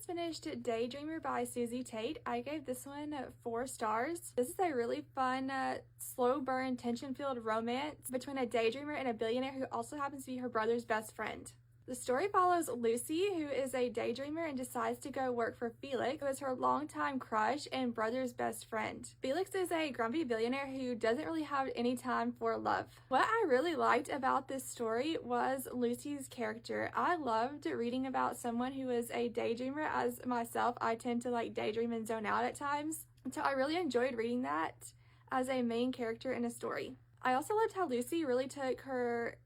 just finished Daydreamer by Susie Tate. I gave this one 4 stars. This is a really fun, slow burn, tension-filled romance between a daydreamer and a billionaire who also happens to be her brother's best friend. The story follows Lucy, who is a daydreamer and decides to go work for Felix, who is her longtime crush and brother's best friend. Felix is a grumpy billionaire who doesn't really have any time for love. What I really liked about this story was Lucy's character. I loved reading about someone who is a daydreamer. As myself, I tend to like daydream and zone out at times. So I really enjoyed reading that as a main character in a story. I also loved how Lucy really took her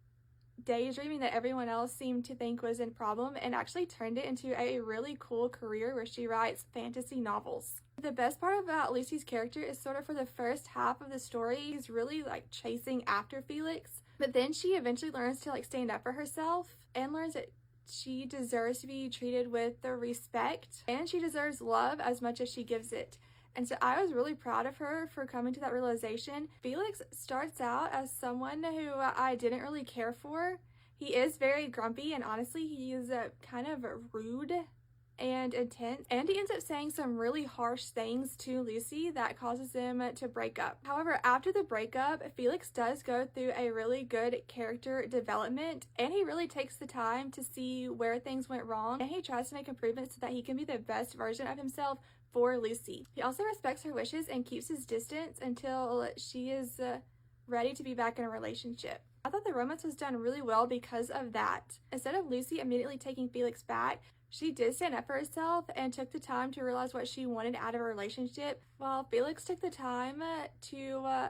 daydreaming that everyone else seemed to think was a problem and actually turned it into a really cool career where she writes fantasy novels. The best part about Lucy's character is sort of for the first half of the story, she's really like chasing after Felix, but then she eventually learns to like stand up for herself and learns that she deserves to be treated with the respect and she deserves love as much as she gives it. And so I was really proud of her for coming to that realization. Felix starts out as someone who I didn't really care for. He is very grumpy and honestly he is kind of rude and intense. And he ends up saying some really harsh things to Lucy that causes them to break up. However, after the breakup, Felix does go through a really good character development and he really takes the time to see where things went wrong and he tries to make improvements so that he can be the best version of himself for Lucy. He also respects her wishes and keeps his distance until she is ready to be back in a relationship. I thought the romance was done really well because of that. Instead of Lucy immediately taking Felix back, she did stand up for herself and took the time to realize what she wanted out of a relationship, while Felix took the time to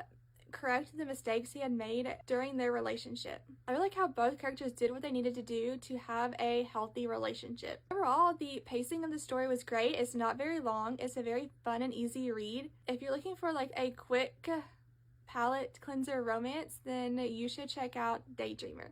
correct the mistakes he had made during their relationship. I really like how both characters did what they needed to do to have a healthy relationship. Overall, the pacing of the story was great. It's not very long. It's a very fun and easy read. If you're looking for like a quick palate cleanser romance, then you should check out Daydreamer.